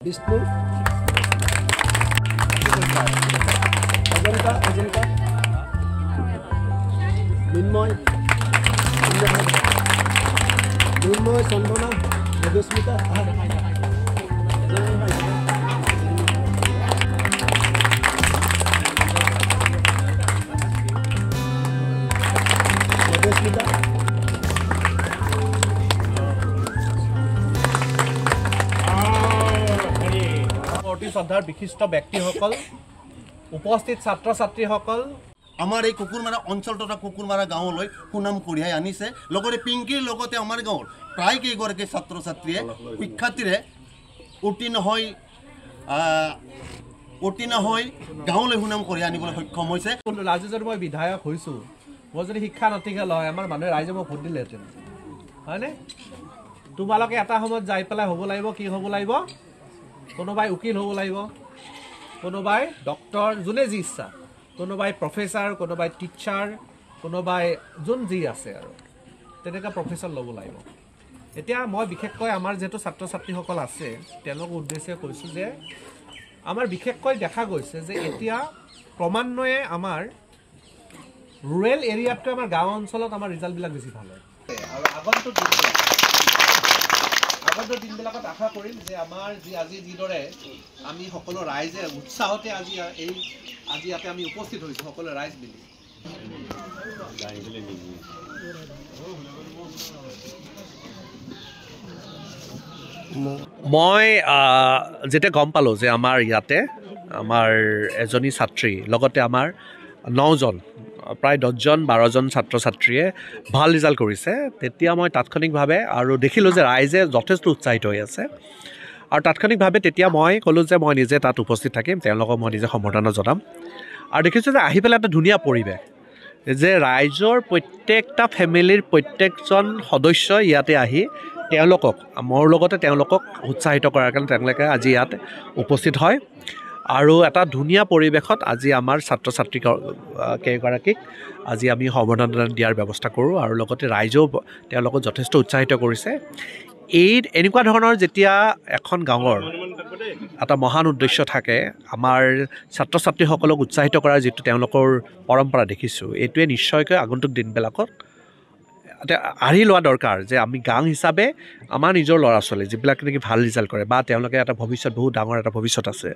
विष्णु अजंता अजंता मिन्मय मिन्मय चंदना मधुस्मिता मधुस्मिता শ্ৰদ্ধাৰ বিশিষ্ট ব্যক্তিসকল উপস্থিত ছাত্ৰ ছাত্ৰীসকল আমাৰ এই কুকুৰমাৰা অঞ্চল তথা কুকুৰমাৰা গাঁৱলৈ সুনাম কঢ়িয়াই আনিছে লগতে পিংকিৰ লগতে আমাৰ গাঁৱৰ প্ৰায় কেইগৰাকী ছাত্ৰ ছাত্ৰীয়ে শিক্ষাৰ্থীৰে উত্তীৰ্ণ হৈ গাঁৱলৈ সুনাম কঢ়িয়াই আনিবলৈ সক্ষম হৈছে। ৰাজু যদি মই বিধায়ক হৈছোঁ, মই যদি শিক্ষা নথিকেল হয়, আমাৰ মানুহে ৰাইজে মোক ভোট দিলেহেঁতেন, হয়নে? তোমালোকে এটা সময়ত যাই পেলাই হ'ব লাগিব, কি হ'ব লাগিব? কোনোবাই উকিল হ'ব লাগিব, কোনোবাই ডক্টৰ, যোনে যি ইচ্ছা, কোনোবাই প্ৰফেচাৰ, কোনোবাই টিচাৰ, কোনোবাই যোন যি আছে আৰু তেনেকুৱা প্ৰফেচন ল'ব লাগিব। এতিয়া মই বিশেষকৈ আমাৰ যিহেতু ছাত্ৰ ছাত্ৰীসকল আছে তেওঁলোকৰ উদ্দেশ্যে কৈছোঁ যে আমাৰ বিশেষকৈ দেখা গৈছে যে এতিয়া ক্ৰমান্বয়ে আমাৰ ৰুৰেল এৰিয়াতকৈ আমাৰ গাঁও অঞ্চলত আমাৰ ৰিজাল্টবিলাক বেছি ভাল হয়। আৰু আগন্তুক দিনবিলাকত আশা কৰিম যে আমাৰ আজি যিদৰে আমি সকলো ৰাইজে উৎসাহতে আজি ইয়াতে আমি উপস্থিত হৈছোঁ সকলো ৰাইজ মিলি। মই যেতিয়া গম পালোঁ যে আমাৰ ইয়াতে আমাৰ এজনী ছাত্ৰী লগতে আমাৰ 9জন প্ৰায় 10-12জন ছাত্ৰ ছাত্ৰীয়ে ভাল ৰিজাল্ট কৰিছে, তেতিয়া মই তাৎক্ষণিকভাৱে আৰু দেখিলোঁ যে ৰাইজে যথেষ্ট উৎসাহিত হৈ আছে আৰু তাৎক্ষণিকভাৱে তেতিয়া মই ক'লোঁ যে মই নিজে তাত উপস্থিত থাকিম, তেওঁলোকক মই নিজে সম্বৰ্ধনা জনাম। আৰু দেখিছোঁ যে আহি পেলাই এটা ধুনীয়া পৰিৱেশ, যে ৰাইজৰ প্ৰত্যেকটা ফেমিলিৰ প্ৰত্যেকজন সদস্যই ইয়াতে আহি তেওঁলোকক মোৰ লগতে তেওঁলোকক উৎসাহিত কৰাৰ কাৰণে তেওঁলোকে আজি ইয়াত উপস্থিত হয়। আৰু এটা ধুনীয়া পৰিৱেশত আজি আমাৰ ছাত্ৰ ছাত্ৰী কেইগৰাকীক আজি আমি সম্বৰ্ধনা দিয়াৰ ব্যৱস্থা কৰোঁ আৰু লগতে ৰাইজেও তেওঁলোকক যথেষ্ট উৎসাহিত কৰিছে। এনেকুৱা ধৰণৰ যেতিয়া এখন গাঁৱৰ এটা মহান উদ্দেশ্য থাকে, আমাৰ ছাত্ৰ ছাত্ৰীসকলক উৎসাহিত কৰাৰ যিটো তেওঁলোকৰ পৰম্পৰা দেখিছোঁ, এইটোৱে নিশ্চয়কৈ আগন্তুক দিনবিলাকত আঁৰি লোৱা দৰকাৰ যে আমি গাঁও হিচাপে আমাৰ নিজৰ ল'ৰা ছোৱালী যিবিলাক নেকি ভাল ৰিজাল্ট কৰে বা তেওঁলোকে এটা ভৱিষ্যত, বহুত ডাঙৰ এটা ভৱিষ্যত আছে,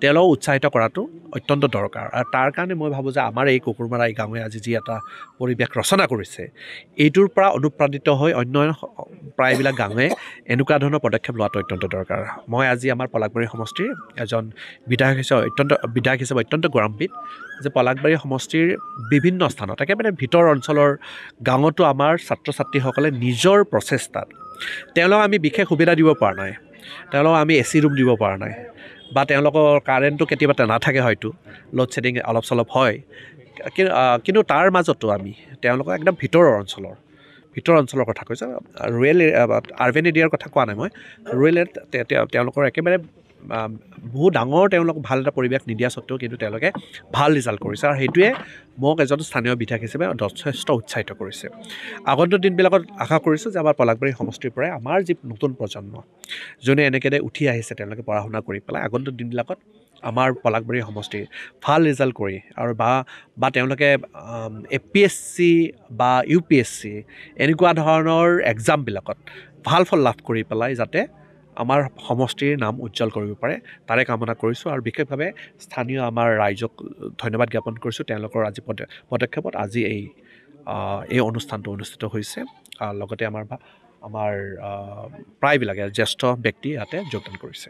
তেওঁলোকক উৎসাহিত কৰাটো অত্যন্ত দৰকাৰ। আৰু তাৰ কাৰণে মই ভাবোঁ যে আমাৰ এই কুকুৰমাৰা এই গাঁৱে আজি যি এটা পৰিৱেশ ৰচনা কৰিছে, এইটোৰ পৰা অনুপ্ৰাণিত হৈ অন্য প্ৰায়বিলাক গাঁৱে এনেকুৱা ধৰণৰ পদক্ষেপ লোৱাটো অত্যন্ত দৰকাৰ। মই আজি আমাৰ পলাশবাৰী সমষ্টিৰ এজন বিধায়ক হিচাপে অত্যন্ত গৌৰৱান্বিত যে পলাশবাৰী সমষ্টিৰ বিভিন্ন স্থানত একেবাৰে ভিতৰ অঞ্চলৰ গাঁৱতো আমাৰ ছাত্ৰ ছাত্ৰীসকলে নিজৰ প্ৰচেষ্টাত তেওঁলোকক আমি বিশেষ সুবিধা দিব পৰা নাই, তেওঁলোকক আমি AC ৰুম দিব পৰা নাই বা তেওঁলোকৰ কাৰেণ্টটো কেতিয়াবা নাথাকে, হয়তো লোড শ্বেডিং অলপ চলপ হয়, কিন্তু তাৰ মাজতো আমি তেওঁলোকক একদম ভিতৰ অঞ্চলৰ কথা কৈছোঁ, ৰুৰেল আৰ্বেন এৰিয়াৰ কথা কোৱা নাই মই, ৰুৰেল তেওঁলোকৰ একেবাৰে বহুত ডাঙৰ তেওঁলোক ভাল এটা পৰিৱেশ নিদিয়া স্বত্বেও কিন্তু তেওঁলোকে ভাল ৰিজাল্ট কৰিছে আৰু সেইটোৱে মোক এজন স্থানীয় বিধায়ক হিচাপে যথেষ্ট উৎসাহিত কৰিছে। আগন্তুক দিনবিলাকত আশা কৰিছোঁ যে আমাৰ পলাশবাৰী সমষ্টিৰ পৰাই আমাৰ যি নতুন প্ৰজন্ম যোনে এনেকৈ উঠি আহিছে, তেওঁলোকে পঢ়া শুনা কৰি পেলাই আগন্তুক দিনবিলাকত আমাৰ পলাশবাৰী সমষ্টিৰ ভাল ৰিজাল্ট কৰি আৰু বা তেওঁলোকে APSC বা UPSC এনেকুৱা ধৰণৰ এক্সামবিলাকত ভাল ফল লাভ কৰি পেলাই যাতে আমাৰ সমষ্টিৰ নাম উজ্জ্বল কৰিব পাৰে, তাৰে কামনা কৰিছোঁ। আৰু বিশেষভাৱে স্থানীয় আমাৰ ৰাইজক ধন্যবাদ জ্ঞাপন কৰিছোঁ, তেওঁলোকৰ আজি পদক্ষেপত আজি এই অনুষ্ঠানটো অনুষ্ঠিত হৈছে। লগতে আমাৰ প্ৰায়বিলাকে জ্যেষ্ঠ ব্যক্তি ইয়াতে যোগদান কৰিছে।